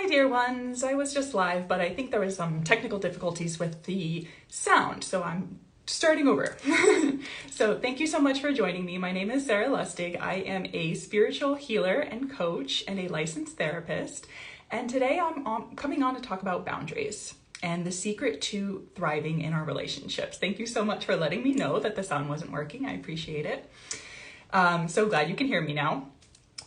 Hi dear ones, I was just live, but I think there was some technical difficulties with the sound, so I'm starting over. So thank you so much for joining me. My name is Sarah Lustig. I am a spiritual healer and coach and a licensed therapist. And today I'm coming on to talk about boundaries and the secret to thriving in our relationships. Thank you so much for letting me know that the sound wasn't working. I appreciate it. So glad you can hear me now.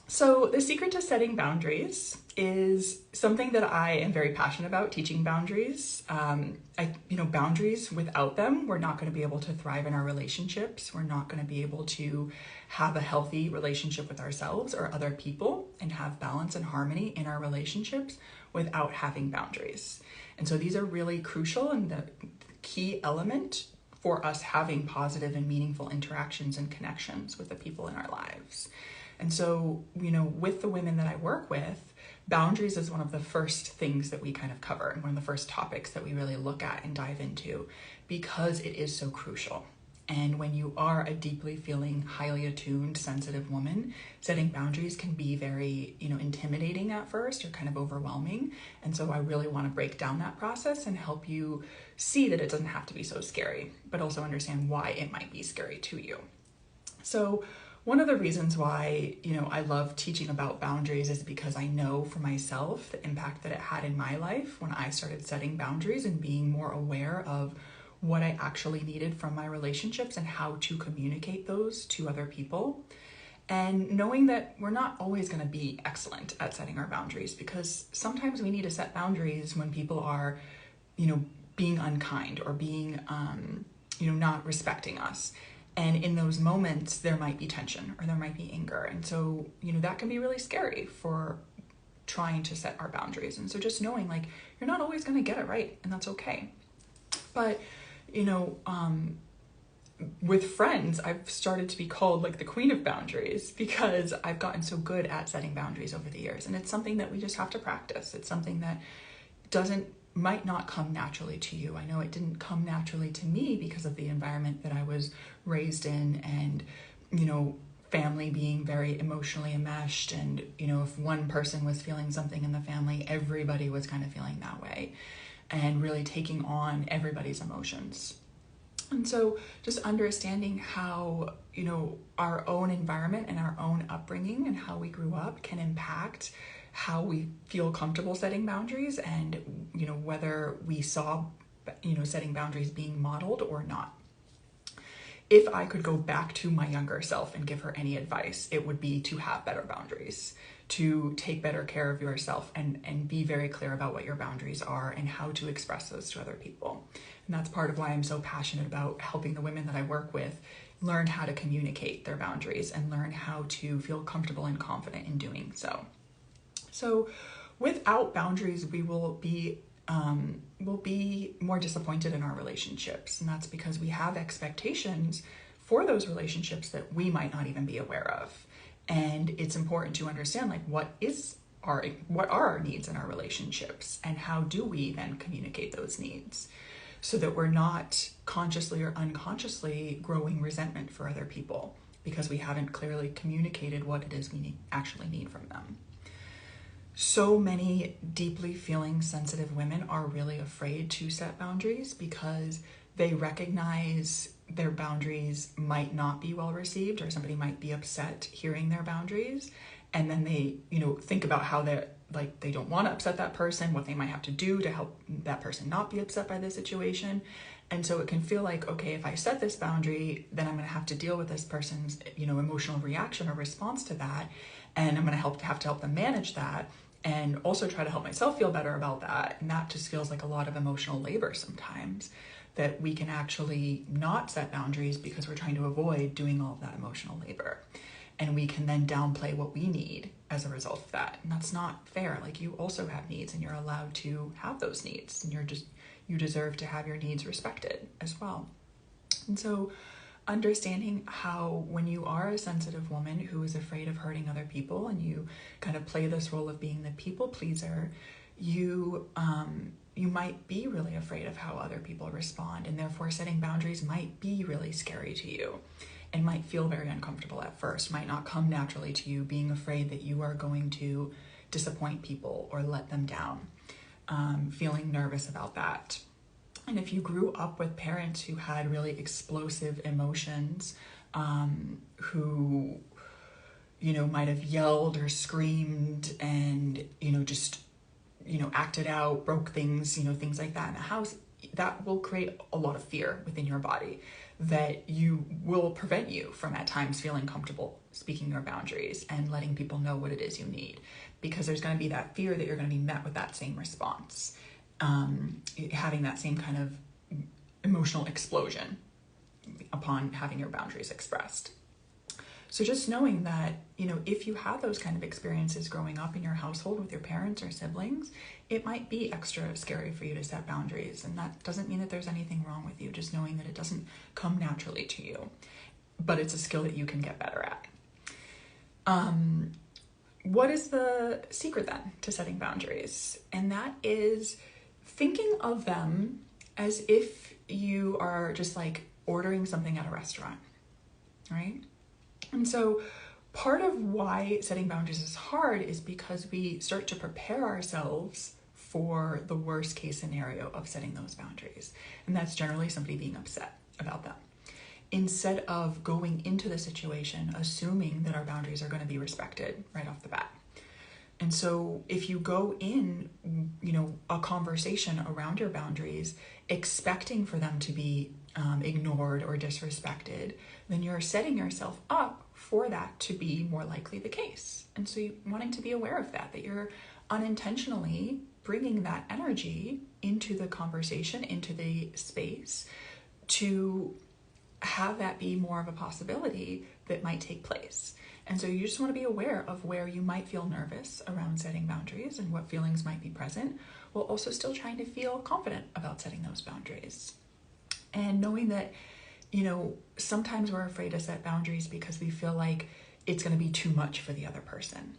So the secret to setting boundaries is something that I am very passionate about, teaching boundaries. Boundaries, without them, we're not going to be able to thrive in our relationships. We're not going to be able to have a healthy relationship with ourselves or other people and have balance and harmony in our relationships without having boundaries. And so these are really crucial and the key element for us having positive and meaningful interactions and connections with the people in our lives. And so, with the women that I work with, boundaries is one of the first things that we kind of cover and one of the first topics that we really look at and dive into because it is so crucial. And when you are a deeply feeling, highly attuned, sensitive woman, setting boundaries can be very, intimidating at first or kind of overwhelming. And so I really want to break down that process and help you see that it doesn't have to be so scary, but also understand why it might be scary to you. So one of the reasons why, I love teaching about boundaries is because I know for myself the impact that it had in my life when I started setting boundaries and being more aware of what I actually needed from my relationships and how to communicate those to other people. And knowing that we're not always going to be excellent at setting our boundaries because sometimes we need to set boundaries when people are, being unkind or being, not respecting us. And in those moments, there might be tension or there might be anger. And so, that can be really scary for trying to set our boundaries. And so just knowing you're not always going to get it right and that's okay. But, with friends, I've started to be called the queen of boundaries because I've gotten so good at setting boundaries over the years. And it's something that we just have to practice. It's something that might not come naturally to you. I know it didn't come naturally to me because of the environment that I was raised in and, family being very emotionally enmeshed. And, if one person was feeling something in the family, everybody was kind of feeling that way and really taking on everybody's emotions. And so just understanding how, our own environment and our own upbringing and how we grew up can impact how we feel comfortable setting boundaries and, whether we saw, setting boundaries being modeled or not. If I could go back to my younger self and give her any advice, it would be to have better boundaries, to take better care of yourself and be very clear about what your boundaries are and how to express those to other people. And that's part of why I'm so passionate about helping the women that I work with learn how to communicate their boundaries and learn how to feel comfortable and confident in doing so. So without boundaries, we will be more disappointed in our relationships. And that's because we have expectations for those relationships that we might not even be aware of. And it's important to understand what are our needs in our relationships and how do we then communicate those needs so that we're not consciously or unconsciously growing resentment for other people because we haven't clearly communicated what it is we actually need from them. So many deeply feeling sensitive women are really afraid to set boundaries because they recognize their boundaries might not be well received or somebody might be upset hearing their boundaries. And then they, think about how they don't want to upset that person, what they might have to do to help that person not be upset by the situation. And so it can feel okay, if I set this boundary, then I'm going to have to deal with this person's, emotional reaction or response to that. And I'm going to have to help them manage that and also try to help myself feel better about that. And that just feels like a lot of emotional labor sometimes, that we can actually not set boundaries because we're trying to avoid doing all of that emotional labor. And we can then downplay what we need as a result of that. And that's not fair. You also have needs and you're allowed to have those needs and you deserve to have your needs respected as well. And so understanding how when you are a sensitive woman who is afraid of hurting other people and you kind of play this role of being the people pleaser, you might be really afraid of how other people respond, and therefore setting boundaries might be really scary to you and might feel very uncomfortable at first, might not come naturally to you, being afraid that you are going to disappoint people or let them down, feeling nervous about that. And if you grew up with parents who had really explosive emotions, who, might have yelled or screamed and, just, acted out, broke things, things like that in the house, that will create a lot of fear within your body that you will prevent you from at times feeling comfortable speaking your boundaries and letting people know what it is you need, because there's going to be that fear that you're going to be met with that same response, having that same kind of emotional explosion upon having your boundaries expressed. So just knowing that, if you have those kind of experiences growing up in your household with your parents or siblings, it might be extra scary for you to set boundaries. And that doesn't mean that there's anything wrong with you, just knowing that it doesn't come naturally to you, but it's a skill that you can get better at. What is the secret then to setting boundaries? And that is thinking of them as if you are just like ordering something at a restaurant, right? And so part of why setting boundaries is hard is because we start to prepare ourselves for the worst case scenario of setting those boundaries. And that's generally somebody being upset about them, instead of going into the situation assuming that our boundaries are going to be respected right off the bat. And so if you go in, a conversation around your boundaries, expecting for them to be ignored or disrespected, then you're setting yourself up for that to be more likely the case. And so you wanting to be aware of that you're unintentionally bringing that energy into the conversation, into the space, to have that be more of a possibility that might take place. And so you just want to be aware of where you might feel nervous around setting boundaries and what feelings might be present, while also still trying to feel confident about setting those boundaries. And knowing that, sometimes we're afraid to set boundaries because we feel like it's going to be too much for the other person.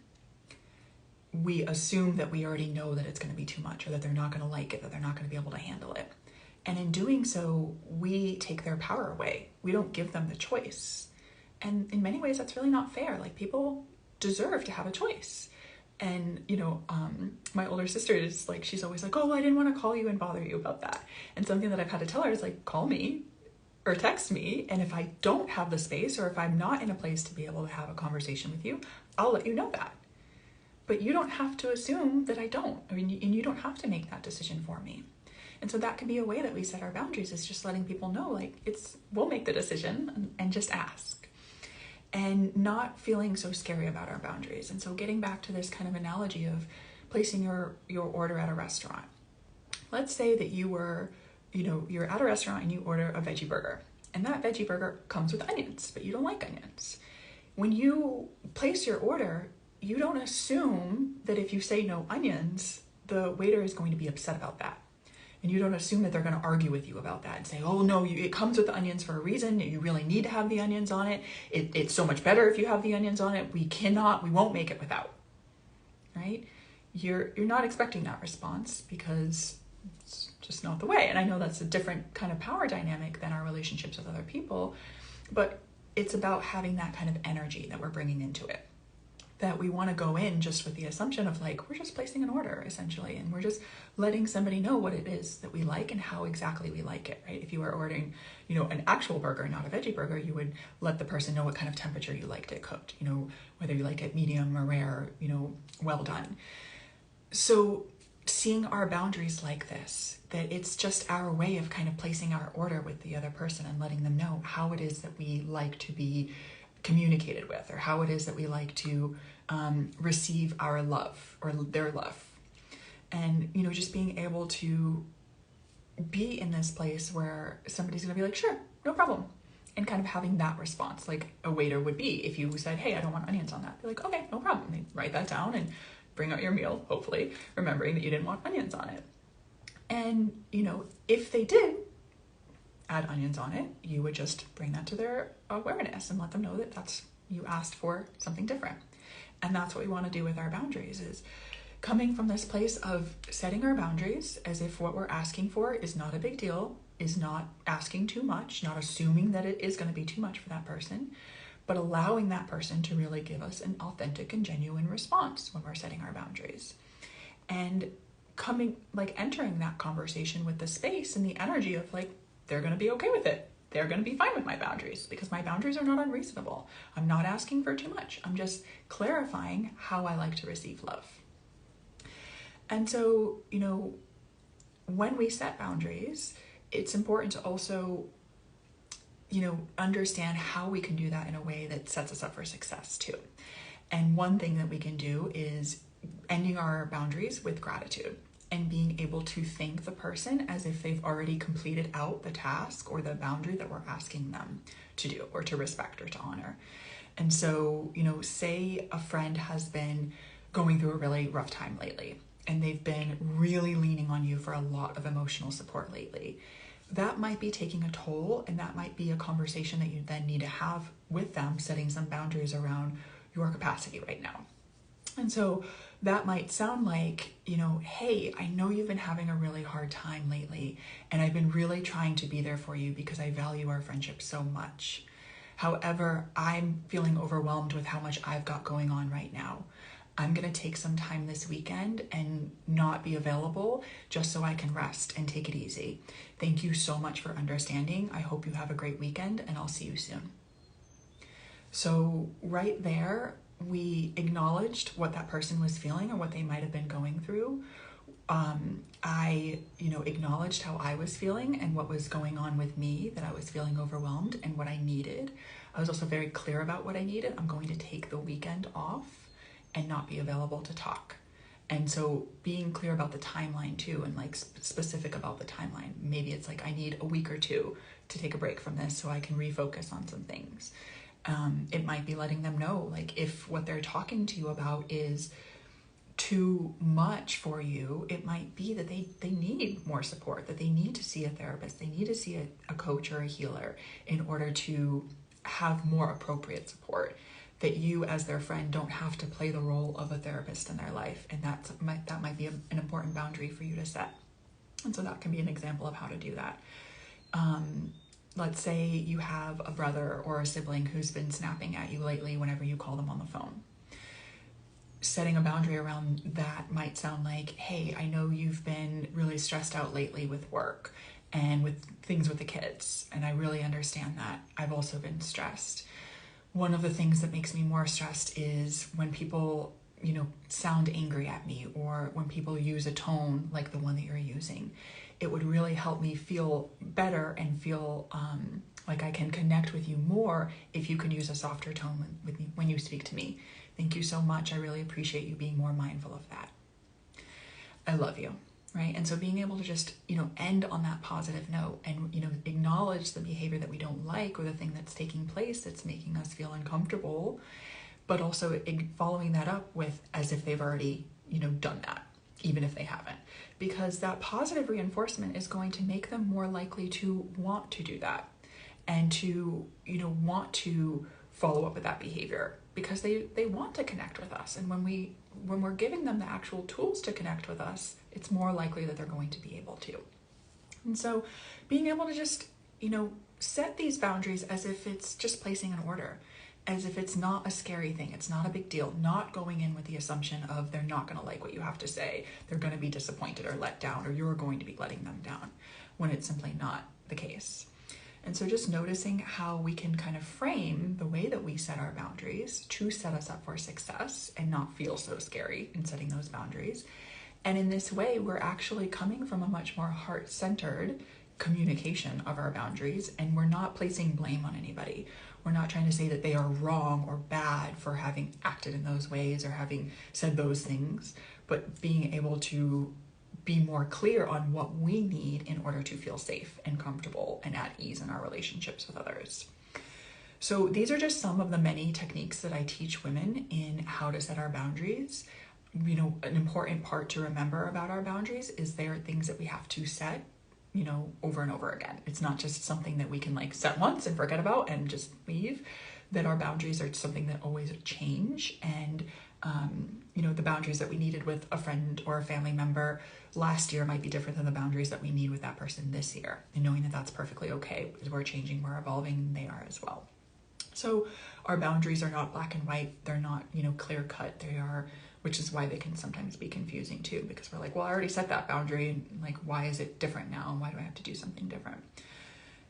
We assume that we already know that it's going to be too much, or that they're not going to like it, that they're not going to be able to handle it. And in doing so, we take their power away. We don't give them the choice. And in many ways, that's really not fair. Like, people deserve to have a choice. And, my older sister is like, she's always like, oh, I didn't want to call you and bother you about that. And something that I've had to tell her is like, call me or text me. And if I don't have the space, or if I'm not in a place to be able to have a conversation with you, I'll let you know that. But you don't have to assume that I don't. And you don't have to make that decision for me. And so that can be a way that we set our boundaries, is just letting people know, like, we'll make the decision and just ask. And not feeling so scary about our boundaries. And so getting back to this kind of analogy of placing your order at a restaurant. Let's say that you're at a restaurant and you order a veggie burger. And that veggie burger comes with onions, but you don't like onions. When you place your order, you don't assume that if you say no onions, the waiter is going to be upset about that. And you don't assume that they're going to argue with you about that and say, oh no, it comes with the onions for a reason. You really need to have the onions on it. It's so much better if you have the onions on it. We won't make it without, right? You're not expecting that response, because it's just not the way. And I know that's a different kind of power dynamic than our relationships with other people, but it's about having that kind of energy that we're bringing into it. That we want to go in just with the assumption of like, we're just placing an order essentially, and we're just letting somebody know what it is that we like and how exactly we like it, right? If you were ordering, an actual burger, not a veggie burger, you would let the person know what kind of temperature you liked it cooked, whether you like it medium or rare, well done. So seeing our boundaries like this, that it's just our way of kind of placing our order with the other person and letting them know how it is that we like to be communicated with, or how it is that we like to receive our love or their love. And, just being able to be in this place where somebody's going to be like, sure, no problem. And kind of having that response, like a waiter would be if you said, hey, I don't want onions on that. Be like, okay, no problem. They write that down and bring out your meal, hopefully remembering that you didn't want onions on it. And, if they did add onions on it, you would just bring that to their awareness and let them know that that's, you asked for something different. And that's what we want to do with our boundaries, is coming from this place of setting our boundaries as if what we're asking for is not a big deal, is not asking too much, not assuming that it is going to be too much for that person, but allowing that person to really give us an authentic and genuine response when we're setting our boundaries. And entering that conversation with the space and the energy of like, they're going to be okay with it. They're going to be fine with my boundaries because my boundaries are not unreasonable. I'm not asking for too much. I'm just clarifying how I like to receive love. And so, when we set boundaries, it's important to also, understand how we can do that in a way that sets us up for success too. And one thing that we can do is ending our boundaries with gratitude and being able to thank the person as if they've already completed out the task or the boundary that we're asking them to do or to respect or to honor. And so, say a friend has been going through a really rough time lately and they've been really leaning on you for a lot of emotional support lately. That might be taking a toll, and that might be a conversation that you then need to have with them, setting some boundaries around your capacity right now. And so that might sound like, hey, I know you've been having a really hard time lately, and I've been really trying to be there for you because I value our friendship so much. However, I'm feeling overwhelmed with how much I've got going on right now. I'm going to take some time this weekend and not be available just so I can rest and take it easy. Thank you so much for understanding. I hope you have a great weekend, and I'll see you soon. So right there, we acknowledged what that person was feeling or what they might have been going through. I acknowledged how I was feeling and what was going on with me, that I was feeling overwhelmed and what I needed. I was also very clear about what I needed. I'm going to take the weekend off and not be available to talk. And so being clear about the timeline too, and specific about the timeline. Maybe it's like I need a week or two to take a break from this so I can refocus on some things. It might be letting them know, if what they're talking to you about is too much for you, it might be that they need more support, that they need to see a therapist, they need to see a coach or a healer in order to have more appropriate support, that you as their friend don't have to play the role of a therapist in their life. And that might be an important boundary for you to set. And so that can be an example of how to do that. Let's say you have a brother or a sibling who's been snapping at you lately whenever you call them on the phone. Setting a boundary around that might sound like, hey, I know you've been really stressed out lately with work and with things with the kids, and I really understand that. I've also been stressed. One of the things that makes me more stressed is when people, sound angry at me, or when people use a tone like the one that you're using. It would really help me feel better and feel like I can connect with you more if you can use a softer tone with me when you speak to me. Thank you so much. I really appreciate you being more mindful of that. I love you, right? And so being able to just, end on that positive note and, acknowledge the behavior that we don't like or the thing that's taking place that's making us feel uncomfortable, but also following that up with as if they've already, done that, even if they haven't, because that positive reinforcement is going to make them more likely to want to do that and to, want to follow up with that behavior because they want to connect with us. And when we're giving them the actual tools to connect with us, it's more likely that they're going to be able to. And so being able to just, set these boundaries as if it's just placing an order, as if it's not a scary thing. It's not a big deal. Not going in with the assumption of they're not going to like what you have to say. They're going to be disappointed or let down, or you're going to be letting them down, when it's simply not the case. And so just noticing how we can kind of frame the way that we set our boundaries to set us up for success and not feel so scary in setting those boundaries. And in this way, we're actually coming from a much more heart-centered communication of our boundaries, and we're not placing blame on anybody. We're not trying to say that they are wrong or bad for having acted in those ways or having said those things, but being able to be more clear on what we need in order to feel safe and comfortable and at ease in our relationships with others. So these are just some of the many techniques that I teach women in how to set our boundaries. An important part to remember about our boundaries is they are things that we have to set, over and over again. It's not just something that we can set once and forget about and just leave. That our boundaries are something that always change. And the boundaries that we needed with a friend or a family member last year might be different than the boundaries that we need with that person this year. And knowing that that's perfectly okay, because we're changing, we're evolving, and they are as well. So our boundaries are not black and white. They're not, clear cut. They are, which is why they can sometimes be confusing too, because we're like, well, I already set that boundary, and like, why is it different now? And why do I have to do something different?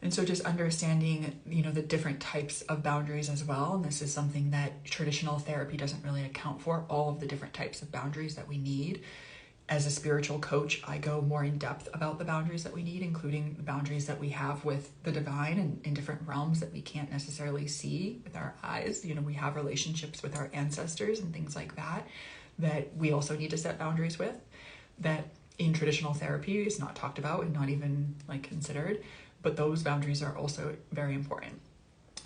And so just understanding, the different types of boundaries as well. And this is something that traditional therapy doesn't really account for, all of the different types of boundaries that we need. As a spiritual coach, I go more in depth about the boundaries that we need, including the boundaries that we have with the divine and in different realms that we can't necessarily see with our eyes. We have relationships with our ancestors and things like that we also need to set boundaries with, that in traditional therapy is not talked about and not even like considered, but those boundaries are also very important.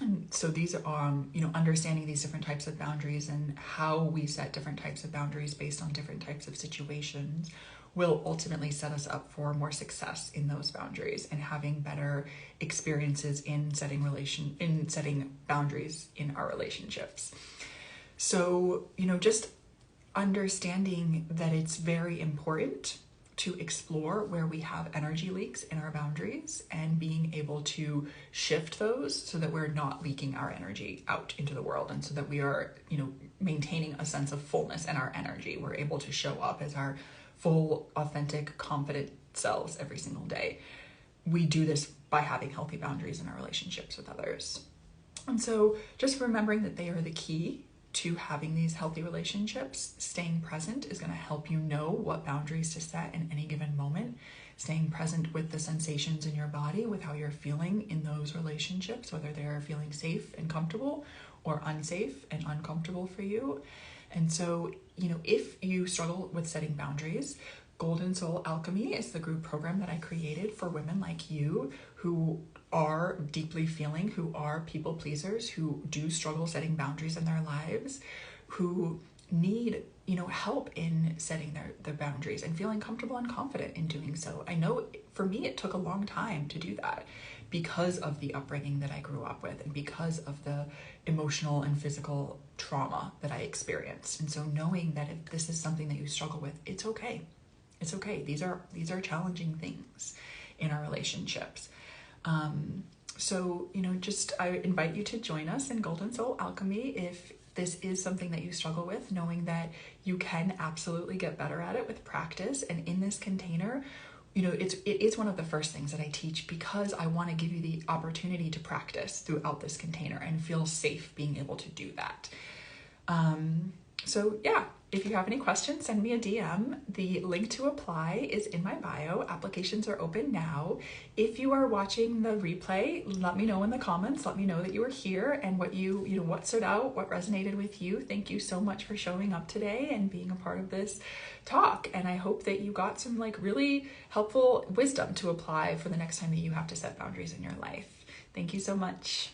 And so these are, understanding these different types of boundaries and how we set different types of boundaries based on different types of situations will ultimately set us up for more success in those boundaries and having better experiences in setting boundaries in our relationships. So, just understanding that it's very important to explore where we have energy leaks in our boundaries and being able to shift those so that we're not leaking our energy out into the world, and so that we are, maintaining a sense of fullness in our energy. We're able to show up as our full, authentic, confident selves every single day. We do this by having healthy boundaries in our relationships with others. And so just remembering that they are the key to having these healthy relationships. Staying present is going to help you know what boundaries to set in any given moment. Staying present with the sensations in your body, with how you're feeling in those relationships, whether they're feeling safe and comfortable or unsafe and uncomfortable for you. And so, if you struggle with setting boundaries, Golden Soul Alchemy is the group program that I created for women like you who are deeply feeling, who are people pleasers, who do struggle setting boundaries in their lives, who need, help in setting their boundaries and feeling comfortable and confident in doing so. I know for me, it took a long time to do that because of the upbringing that I grew up with and because of the emotional and physical trauma that I experienced. And so knowing that if this is something that you struggle with, it's okay. It's okay. These are challenging things in our relationships. So, I invite you to join us in Golden Soul Alchemy if this is something that you struggle with, knowing that you can absolutely get better at it with practice. And in this container, it is one of the first things that I teach because I want to give you the opportunity to practice throughout this container and feel safe being able to do that. So yeah, if you have any questions, send me a DM. The link to apply is in my bio. Applications are open now. If you are watching the replay, let me know in the comments. Let me know that you were here and what what stood out, what resonated with you. Thank you so much for showing up today and being a part of this talk. And I hope that you got some really helpful wisdom to apply for the next time that you have to set boundaries in your life. Thank you so much.